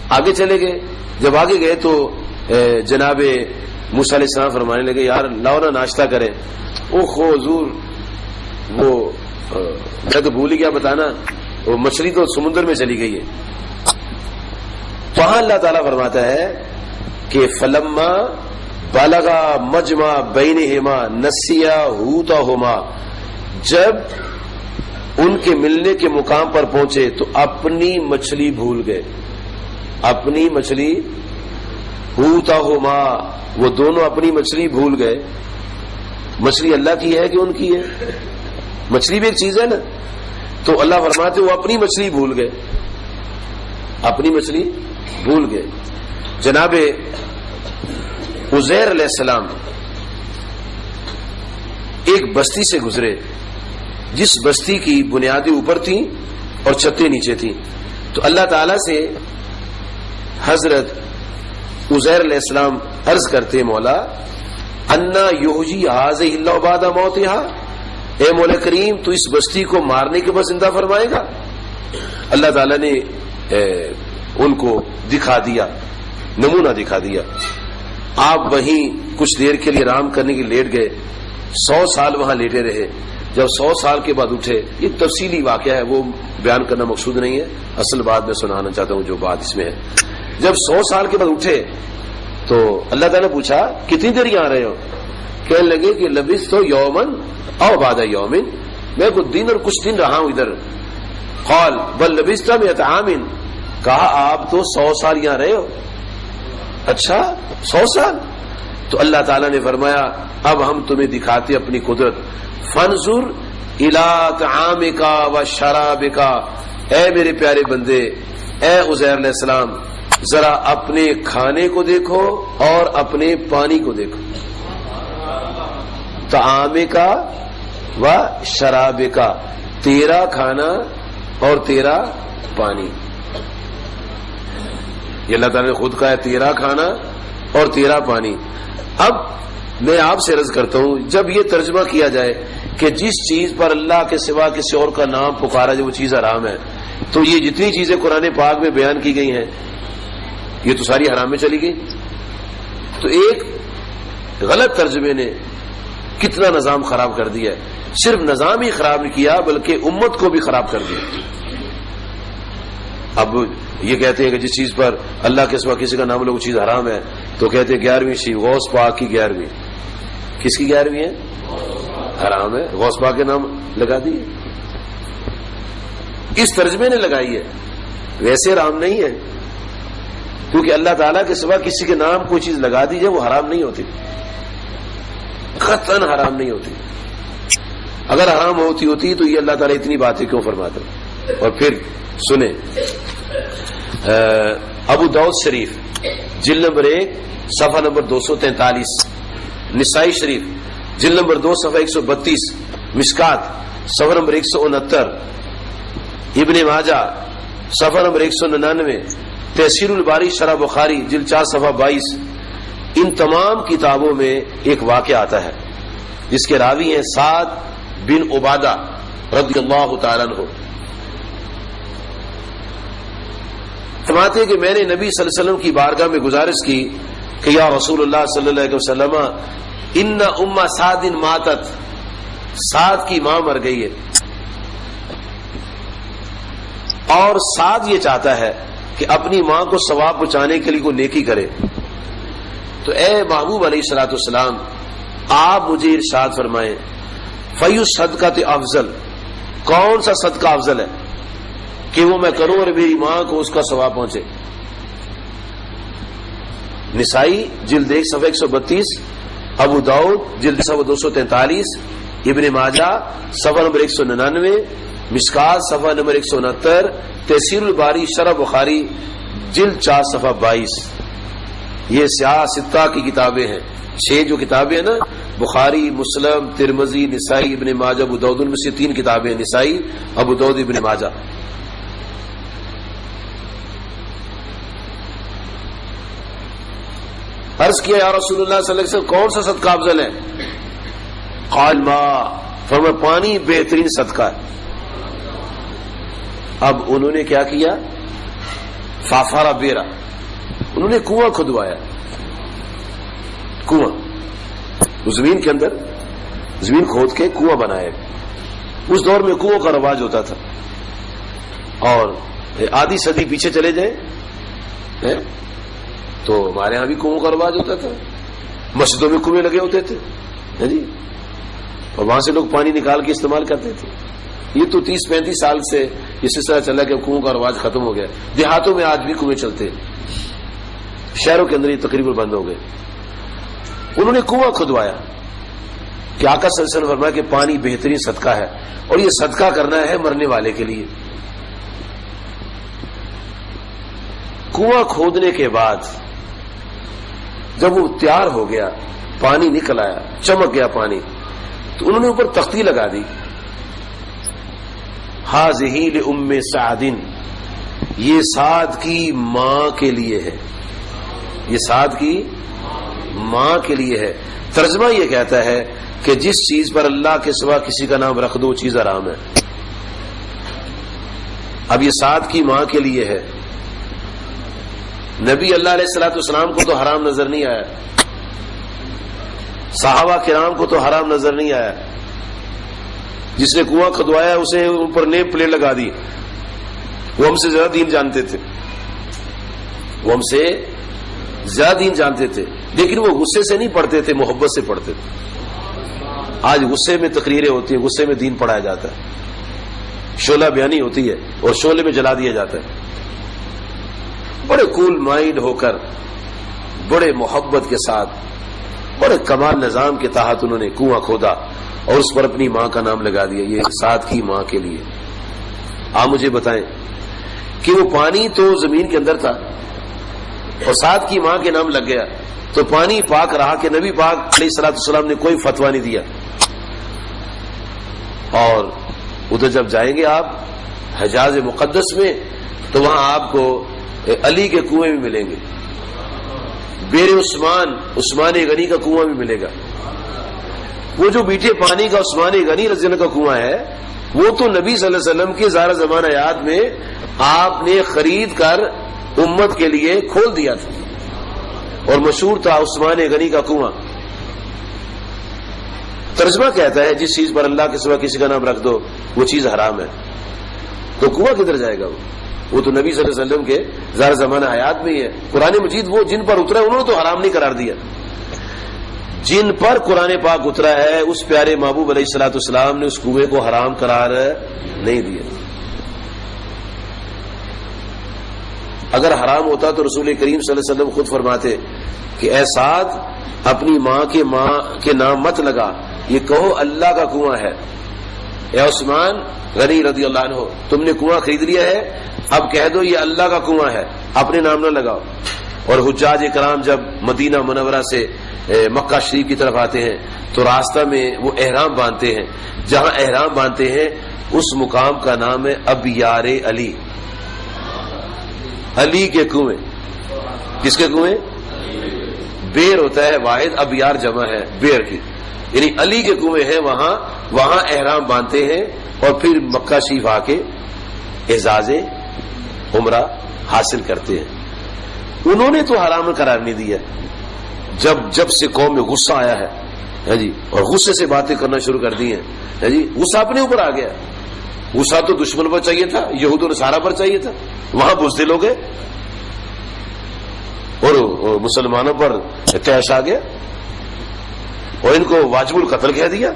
آگے چلے گئے. جب آگے گئے تو جناب موسیٰ علیہ السلام فرمانے لگے یار لاؤ نا ناشتہ کریں. اوہ حضور وہ میں تو بھول ہی گیا بتانا, وہ مچھلی تو سمندر میں چلی گئی ہے. وہاں اللہ تعالیٰ فرماتا ہے کہ فلما بلغا مجمع بینہما نسیا حوتہما, جب ان کے ملنے کے مقام پر پہنچے تو اپنی مچھلی بھول گئے. اپنی مچھلی حوتہما, وہ دونوں اپنی مچھلی بھول گئے. مچھلی اللہ کی ہے کہ ان کی ہے؟ مچھلی بھی ایک چیز ہے نا. تو اللہ فرماتے وہ اپنی مچھلی بھول گئے, اپنی مچھلی بھول گئے. جناب عزیر علیہ السلام ایک بستی سے گزرے جس بستی کی بنیادیں اوپر تھیں اور چھتیں نیچے تھیں. تو اللہ تعالی سے حضرت عزیر علیہ السلام عرض کرتے مولا انا یحیی ہذہ اللہ بعد موتہا, اے مولا کریم تو اس بستی کو مارنے کے بعد زندہ فرمائے گا. اللہ تعالی نے ان کو دکھا دیا, نمونہ دکھا دیا. آپ وہیں کچھ دیر کے لیے آرام کرنے کے لیٹ گئے. 100 سال وہاں لیٹے رہے. جب 100 سال کے بعد اٹھے, یہ تفصیلی واقعہ ہے, وہ بیان کرنا مقصود نہیں ہے, اصل بات میں سنانا چاہتا ہوں جو بات اس میں ہے. جب 100 سال کے بعد اٹھے تو اللہ تعالیٰ نے پوچھا کتنی دیر یہاں رہے ہو؟ کہنے لگے کہ لبثت یومن او بعد یومن, میں کچھ دن اور کچھ دن رہا ہوں ادھر. قال بل لبثت 100 عام, کہا آپ تو 100 سال یہاں رہے ہو. اچھا 100 سال؟ تو اللہ تعالیٰ نے فرمایا اب ہم تمہیں دکھاتے اپنی قدرت. فانظر الی طعامک و شرابک, اے میرے پیارے بندے, اے عزیر علیہ السلام ذرا اپنے کھانے کو دیکھو اور اپنے پانی کو دیکھو. طعامک و شرابک, تیرا کھانا اور تیرا پانی. یہ اللہ تعالیٰ نے خود کہا ہے تیرا کھانا اور تیرا پانی. اب میں آپ سے عرض کرتا ہوں جب یہ ترجمہ کیا جائے کہ جس چیز پر اللہ کے سوا کسی اور کا نام پکارا جائے وہ چیز حرام ہے, تو یہ جتنی چیزیں قرآن پاک میں بیان کی گئی ہیں یہ تو ساری حرام میں چلی گئی. تو ایک غلط ترجمے نے کتنا نظام خراب کر دیا ہے. صرف نظام ہی خراب نہیں کیا بلکہ امت کو بھی خراب کر دیا. اب یہ کہتے ہیں کہ جس چیز پر اللہ کے سوا کسی کا نام لو وہ چیز حرام ہے, تو کہتے ہیں 11ویں شیف غوث پاک کی 11ویں. کس کی 11ویں ہے؟ حرام ہے. غوث پاک کے نام لگا دیے, اس ترجمے نے لگائی ہے, ویسے حرام نہیں ہے. کیونکہ اللہ تعالیٰ کے سوا کسی کے نام کوئی چیز لگا دی جائے وہ حرام نہیں ہوتی, قطعاً حرام نہیں ہوتی. اگر حرام ہوتی تو یہ اللہ تعالیٰ اتنی باتیں کیوں فرماتا. اور پھر سنیں ابو داؤد شریف جلد نمبر 1 صفحہ نمبر 243, نسائی شریف جلد نمبر 2 صفحہ 132, مشکات صفحہ نمبر 169, ابن ماجہ صفحہ نمبر 199, تفسیر الباری شرح بخاری جلد 4 صفحہ 22. ان تمام کتابوں میں ایک واقعہ آتا ہے جس کے راوی ہیں سعد بن عبادہ رضی اللہ تعالیٰ عنہ. فرماتے ہیں کہ میں نے نبی صلی اللہ علیہ وسلم کی بارگاہ میں گزارش کی کہ یا رسول اللہ صلی اللہ علیہ وسلم ان ام سعد ماتت, سعد کی ماں مر گئی ہے اور سعد یہ چاہتا ہے کہ اپنی ماں کو ثواب پہنچانے کے لیے کوئی نیکی کرے. تو اے محبوب علیہ الصلوۃ والسلام آپ مجھے ارشاد فرمائیں فی الصدقۃ افضل, کون سا صدقہ افضل ہے کہ وہ میں کروں اور میری ماں کو اس کا ثواب پہنچے. نسائی جلد 1 صفحہ 132, ابو داؤد جلد صفحہ 243, ابن ماجہ صفحہ نمبر 199, مشکات صفحہ نمبر 169, تفسیر الباری شرح بخاری جلد 4 صفحہ 22. یہ سیاہ ستہ کی کتابیں ہیں. 6 جو کتابیں ہیں نا, بخاری, مسلم, ترمذی, نسائی, ابن ماجہ, ابو داؤد, ان میں سے 3 کتابیں ہیں, نسائی, ابو داؤد, ابن ماجہ. عرض کیا یا رسول اللہ صلی اللہ علیہ وسلم کون سا صدقہ افضل ہے؟ قال ما, فرمایا پانی بہترین صدقہ ہے. اب انہوں نے کیا کیا؟ فافارا بیرا، انہوں نے کنواں کھدوایا، کنواں زمین کے اندر، زمین کھود کے کنواں بنایا. اس دور میں کنووں کا رواج ہوتا تھا. اور آدھی صدی پیچھے چلے جائیں تو ہمارے ہاں بھی کنووں کا رواج ہوتا تھا، مسجدوں میں کنویں لگے ہوتے تھے جی، اور وہاں سے لوگ پانی نکال کے استعمال کرتے تھے. یہ تو 30-35 سال سے یہ سلسلہ چلا کہ کنووں کا رواج ختم ہو گیا. دیہاتوں میں آج بھی کنویں چلتے، شہروں کے اندر یہ تقریباً بند ہو گئے. انہوں نے کنواں کھدوایا کہ آقا صلی اللہ علیہ وسلم فرمایا کہ پانی بہترین صدقہ ہے، اور یہ صدقہ کرنا ہے مرنے والے کے لیے. کنواں کھودنے کے بعد جب وہ تیار ہو گیا، پانی نکل آیا، چمک گیا پانی، تو انہوں نے اوپر تختی لگا دی، ہاذہ لأم سعد، یہ سعد کی ماں کے لیے ہے، یہ سعد کی ماں کے لیے ہے. ترجمہ یہ کہتا ہے کہ جس چیز پر اللہ کے سوا کسی کا نام رکھ دو وہ چیز حرام ہے. اب یہ سعد کی ماں کے لیے ہے. نبی اللہ علیہ الصلوۃ والسلام کو تو حرام نظر نہیں آیا، صحابہ کرام کو تو حرام نظر نہیں آیا. جس نے کنواں کھدوایا اسے اوپر نیب پلیٹ لگا دی. وہ ہم سے زیادہ دین جانتے تھے، وہ ہم سے زیادہ دین جانتے تھے، لیکن وہ غصے سے نہیں پڑھتے تھے، محبت سے پڑھتے تھے. آج غصے میں تقریریں ہوتی ہیں، غصے میں دین پڑھایا جاتا ہے، شعلہ بیانی ہوتی ہے اور شعلے میں جلا دیا جاتا ہے. بڑے کول مائنڈ ہو کر، بڑے محبت کے ساتھ، بڑے کمال نظام کے تحت انہوں نے کنواں کھودا اور اس پر اپنی ماں کا نام لگا دیا، یہ سعد کی ماں کے لیے. آپ مجھے بتائیں کہ وہ پانی تو زمین کے اندر تھا اور سعد کی ماں کے نام لگ گیا، تو پانی پاک رہا کہ نبی پاک علیہ الصلوۃ والسلام نے کوئی فتویٰ نہیں دیا. اور ادھر جب جائیں گے آپ حجاز مقدس میں تو وہاں آپ کو علی کے کنویں بھی ملیں گے، بیر عثمان غنی کا کنواں بھی ملے گا. وہ جو میٹھے پانی کا عثمان غنی رضی اللہ کا کنواں ہے، وہ تو نبی صلی اللہ علیہ وسلم کی ظاہر زمانہ حیات میں آپ نے خرید کر امت کے لیے کھول دیا تھا، اور مشہور تھا عثمان غنی کا کنواں. ترجمہ کہتا ہے جس چیز پر اللہ کے سوا کسی کا نام رکھ دو وہ چیز حرام ہے، تو کنواں کدھر جائے گا؟ وہ تو نبی صلی اللہ علیہ وسلم کے ظاہر زمانہ حیات میں ہی ہے. قرآن مجید وہ جن پر اترا ہے انہوں نے تو حرام نہیں قرار دیا. جن پر قرآن پاک اترا ہے اس پیارے محبوب علیہ الصلوۃ والسلام نے اس کنویں کو حرام قرار نہیں دیا. اگر حرام ہوتا تو رسول کریم صلی اللہ علیہ وسلم خود فرماتے کہ اے سعد اپنی ماں کے نام مت لگا، یہ کہو اللہ کا کنواں ہے. اے عثمان غنی رضی اللہ عنہ تم نے کنواں خرید لیا ہے، اب کہہ دو یہ اللہ کا کنواں ہے، اپنے نام نہ لگاؤ. اور حجاج کرام جب مدینہ منورہ سے مکہ شریف کی طرف آتے ہیں تو راستہ میں وہ احرام باندھتے ہیں، جہاں احرام باندھتے ہیں اس مقام کا نام ہے ابیار علی، علی کے کنویں. کس کے کنویں؟ بیر ہوتا ہے واحد، ابیار جمع ہے بیر کی، یعنی علی کے کنویں ہیں. وہاں احرام باندھتے ہیں اور پھر مکہ شریف آ کے اعزاز عمرہ حاصل کرتے ہیں. انہوں نے تو حرام قرار نہیں دیا. جب سے قوم میں غصہ آیا ہے جی، اور غصے سے باتیں کرنا شروع کر دی ہیں جی، غصہ اپنے اوپر آ گیا. غصہ تو دشمن پر چاہیے تھا، یہود و نصارہ پر چاہیے تھا، وہاں بزدل ہو گئے اور مسلمانوں پر تیش آ گیا اور ان کو واجب القتل کہہ دیا.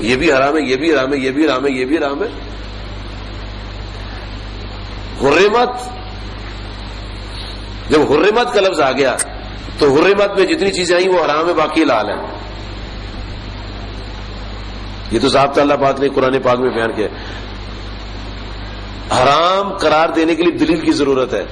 یہ بھی حرام ہے، یہ بھی حرام ہے، یہ بھی حرام ہے، یہ بھی حرام ہے. حرمت، جب حرمت کا لفظ آ گیا تو حرمت میں جتنی چیزیں آئیں وہ حرام ہے، باقی حلال ہے. یہ تو ضابطہ اللہ پاک نے قرآن پاک میں بیان کیا. حرام قرار دینے کے لیے دلیل کی ضرورت ہے،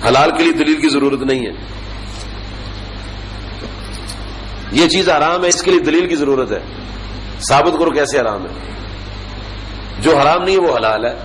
حلال کے لیے دلیل کی ضرورت نہیں ہے. یہ چیز حرام ہے، اس کے لیے دلیل کی ضرورت ہے. ثابت کرو کیسے حرام ہے. جو حرام نہیں ہے وہ حلال ہے.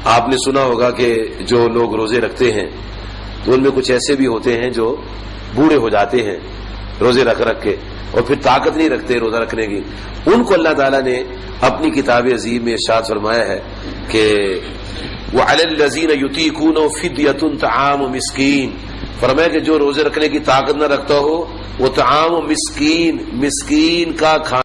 آپ نے سنا ہوگا کہ جو لوگ روزے رکھتے ہیں تو ان میں کچھ ایسے بھی ہوتے ہیں جو بوڑھے ہو جاتے ہیں روزے رکھ کے اور پھر طاقت نہیں رکھتے روزہ رکھنے کی. ان کو اللہ تعالیٰ نے اپنی کتاب عظیم میں ارشاد فرمایا ہے کہ وَعَلَى الَّذِينَ يُطِيقُونَهُ فِدْيَةٌ طَعَامُ مِسْكِينٍ، فرمایا کہ جو روزے رکھنے کی طاقت نہ رکھتا ہو وہ طعام مسکین کا کھانا